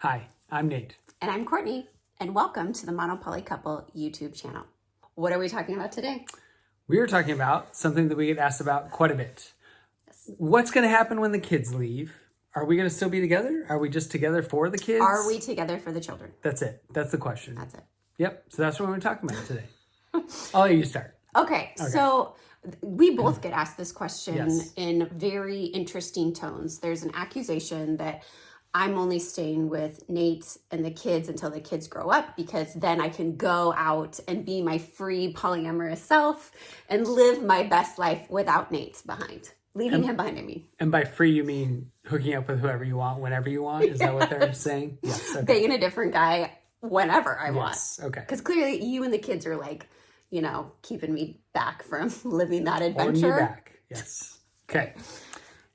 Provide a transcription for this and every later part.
Hi, I'm Nate. And I'm Courtney, and welcome to the Monopoly Couple YouTube channel. What are we talking about today? We are talking about something that we get asked about quite a bit. Yes. What's going to happen when the kids leave? Are we going to still be together? Are we just together for the kids? Are we together for the children? That's it. That's the question. That's it. Yep. So that's what we're talking about today. I'll let you start. Okay. So we both get asked this question Yes. in very interesting tones. There's an accusation that I'm only staying with Nate and the kids until the kids grow up because then I can go out and be my free polyamorous self and live my best life without Nate behind, leaving him behind me. And by free, you mean hooking up with whoever you want, whenever you want? Is that what they're saying? Yes. Okay. Banging a different guy whenever I want. Okay. Because clearly you and the kids are like, you know, keeping me back from living that Holding adventure. you back. Yes. Okay.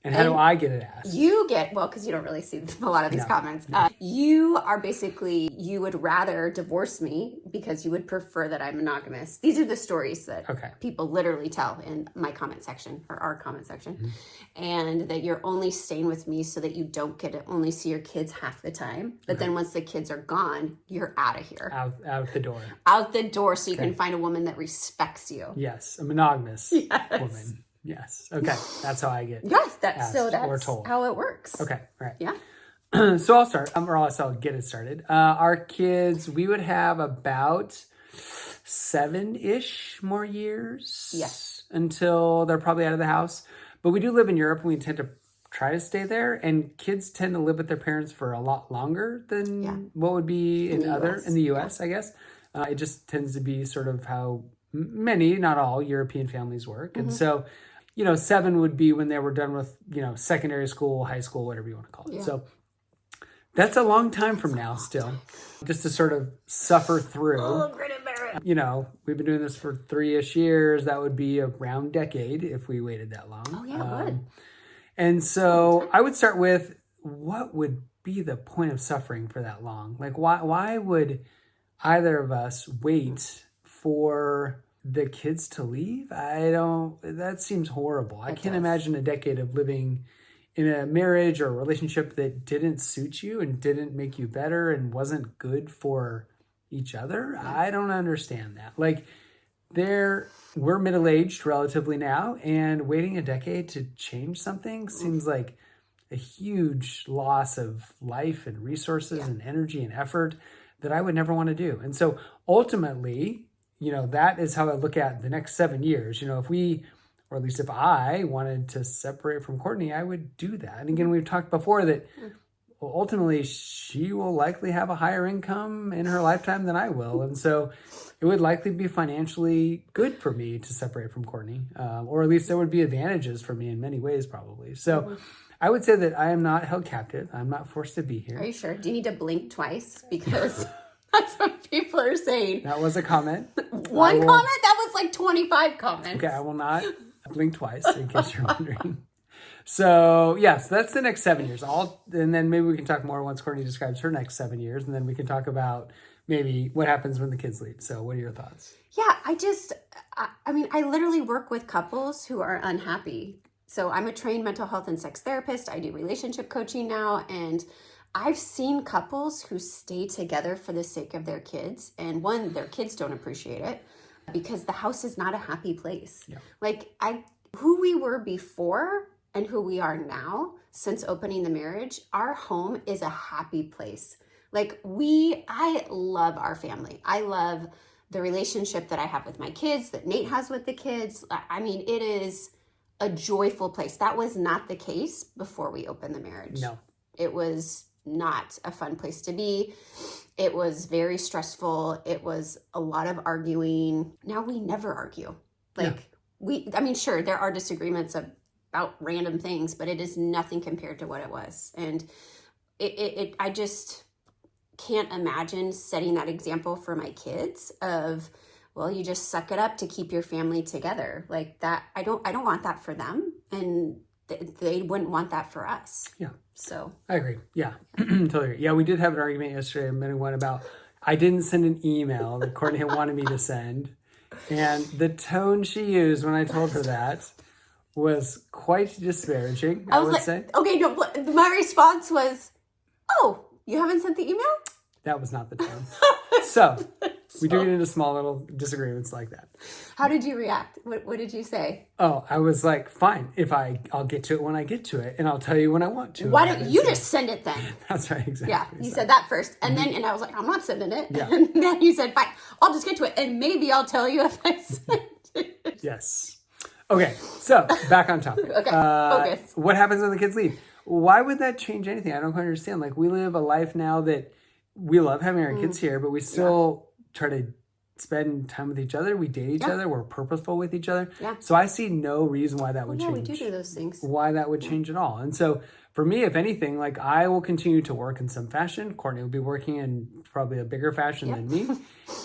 And how do I get it asked? You get, well, because you don't really see a lot of these comments. You are basically, you would rather divorce me because you would prefer that I'm monogamous. These are the stories that people literally tell in my comment section or our comment section. Mm-hmm. And that you're only staying with me so that you don't get to only see your kids half the time. But then once the kids are gone, you're out of here. Out the door. Out the door so you can find a woman that respects you. Yes. A monogamous woman. Yes. Okay. That's how I get. Yes, that's told. how it works. Okay. All right. Yeah. So I'll start. Or I'll get it started. Our kids, we would have about 7-ish more years. Yes. Until they're probably out of the house. But we do live in Europe and we tend to try to stay there. And kids tend to live with their parents for a lot longer than what would be in the US, I guess. It just tends to be sort of how many, not all, European families work. And so 7 would be when they were done with, secondary school, high school, whatever you want to call it. Yeah. So that's a long time from now still, just to sort of suffer through. Oh, great embarrassment. We've been doing this for 3-ish years. That would be a round decade if we waited that long. Oh, yeah, it would. And so I would start with, what would be the point of suffering for that long? Like, why would either of us wait for the kids to leave? That seems horrible. I can't imagine a decade of living in a marriage or a relationship that didn't suit you and didn't make you better and wasn't good for each other. Yeah. I don't understand that. Like, we're middle-aged relatively now, and waiting a decade to change something seems like a huge loss of life and resources and energy and effort that I would never want to do. And so ultimately, that is how I look at the next 7 years. If we, or at least if I wanted to separate from Courtney, I would do that. And again, we've talked before that ultimately she will likely have a higher income in her lifetime than I will. And so it would likely be financially good for me to separate from Courtney, or at least there would be advantages for me in many ways, probably. So I would say that I am not held captive. I'm not forced to be here. Are you sure? Do you need to blink twice? Because that's what people are saying. That was a comment. One comment? That was like 25 comments. Okay, I will not blink twice, in case you're wondering. So, yes, that's the next 7 years. And then maybe we can talk more once Courtney describes her next 7 years, and then we can talk about maybe what happens when the kids leave. So what are your thoughts? Yeah, I literally work with couples who are unhappy. So I'm a trained mental health and sex therapist. I do relationship coaching now, and I've seen couples who stay together for the sake of their kids, and their kids don't appreciate it because the house is not a happy place. Yeah. Like who we were before and who we are now since opening the marriage, our home is a happy place. Like I love our family. I love the relationship that I have with my kids, that Nate has with the kids. I mean, it is a joyful place. That was not the case before we opened the marriage. No. It was not a fun place to be. It was very stressful. It was a lot of arguing. Now we never argue. Sure, there are disagreements about random things, but it is nothing compared to what it was. And I just can't imagine setting that example for my kids of, well, you just suck it up to keep your family together. Like that, I don't want that for them, and they wouldn't want that for us. Yeah. So I agree. Yeah. Totally agree. Yeah, we did have an argument yesterday, a minute one, about I didn't send an email that Courtney had wanted me to send. And the tone she used when I told her that was quite disparaging, I would say. Okay, no, my response was, oh, You haven't sent the email? That was not the time. So we do get into small little disagreements like that. How did you react? What did you say? Oh, I was like, fine. I'll get to it when I get to it, and I'll tell you when I want to. Why don't you just send it then? That's right, exactly. Yeah, you said that first, and then I was like, I'm not sending it. Yeah. And then you said, fine, I'll just get to it, and maybe I'll tell you if I send it. Yes. Okay, so back on topic. Okay, focus. What happens when the kids leave? Why would that change anything? I don't quite understand. Like, we live a life now that we love having our kids here, but we still try to spend time with each other. We date each other. We're purposeful with each other. Yeah. So I see no reason why that would change. We do those things. Why that would change at all. And so for me, if anything, like, I will continue to work in some fashion. Courtney will be working in probably a bigger fashion than me.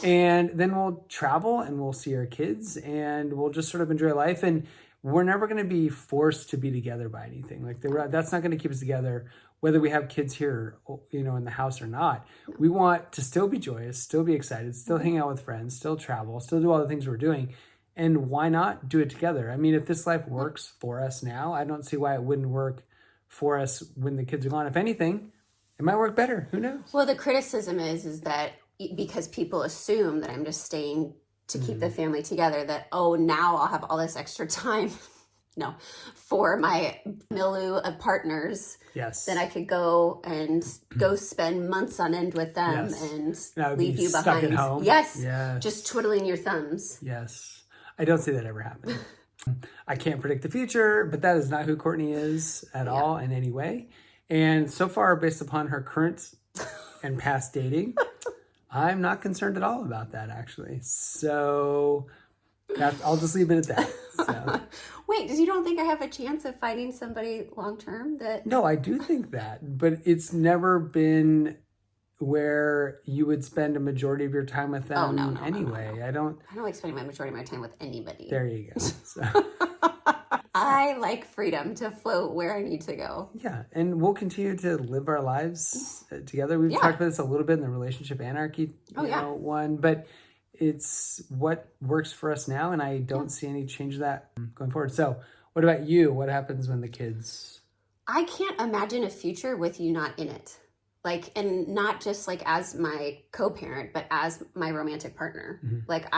And then we'll travel and we'll see our kids and we'll just sort of enjoy life. And we're never going to be forced to be together by anything. Like, that's not going to keep us together, whether we have kids here, you know, in the house or not. We want to still be joyous, still be excited, still hang out with friends, still travel, still do all the things we're doing. And why not do it together? I mean, if this life works for us now, I don't see why it wouldn't work for us when the kids are gone. If anything, it might work better. Who knows? Well, the criticism is that because people assume that I'm just staying to keep the family together, that, oh, now I'll have all this extra time. No, for my milieu of partners. Yes. Then I could go spend months on end with them and leave you stuck behind. At home. Yes. Just twiddling your thumbs. Yes. I don't see that ever happening. I can't predict the future, but that is not who Courtney is at all in any way. And so far, based upon her current and past dating, I'm not concerned at all about that, actually. So I'll just leave it at that. So. Wait, you don't think I have a chance of finding somebody long term? No, I do think that, but it's never been where you would spend a majority of your time with them anyway. No. I don't like spending my majority of my time with anybody. There you go. So. I like freedom to float where I need to go. Yeah, and we'll continue to live our lives together. We've talked about this a little bit in the relationship anarchy one, but it's what works for us now, and I don't see any change of that going forward. So what about you? What happens when the kids... I can't imagine a future with you not in it. Like, and not just like as my co-parent, but as my romantic partner. Mm-hmm. Like,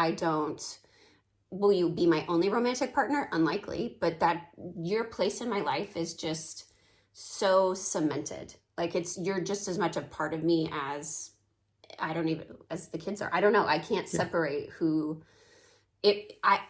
will you be my only romantic partner? Unlikely, but that your place in my life is just so cemented. Like, you're just as much a part of me as the kids are. I don't know. I can't separate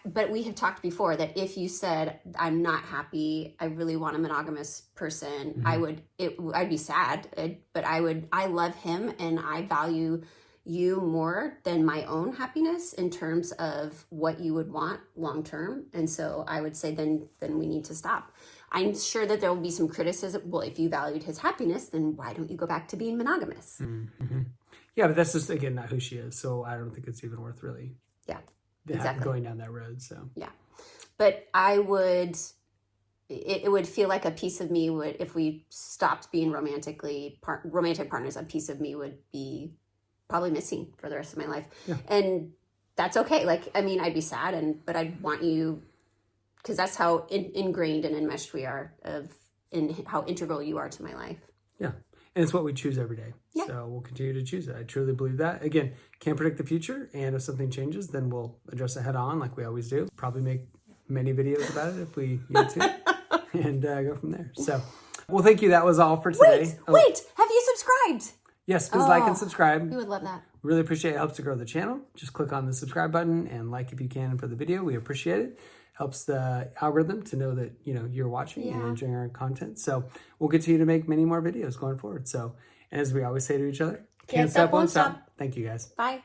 but we have talked before that if you said, I'm not happy, I really want a monogamous person, I'd be sad, but I love him and I value you more than my own happiness in terms of what you would want long term. And so I would say then we need to stop. I'm sure that there will be some criticism. Well, if you valued his happiness, then why don't you go back to being monogamous? Mm-hmm. Yeah, but that's just, again, not who she is. So I don't think it's even worth really going down that road. So yeah, but it would feel like a piece of me would, if we stopped being romantic partners, a piece of me would be probably missing for the rest of my life. Yeah. And that's okay. Like, I mean, I'd be sad, but I'd want you, because that's how ingrained and enmeshed we are in how integral you are to my life. Yeah. And it's what we choose every day. Yeah. So we'll continue to choose it. I truly believe that. Again, can't predict the future. And if something changes, then we'll address it head on like we always do. Probably make many videos about it if we need to. And go from there. So, well, thank you. That was all for today. Wait. Have you subscribed? Yes, please like and subscribe. We would love that. Really appreciate it. It helps to grow the channel. Just click on the subscribe button and like if you can for the video. We appreciate it. Helps the algorithm to know that, you're watching and enjoying our content. So we'll continue to make many more videos going forward. So, and as we always say to each other, can't stop, won't stop. Thank you, guys. Bye.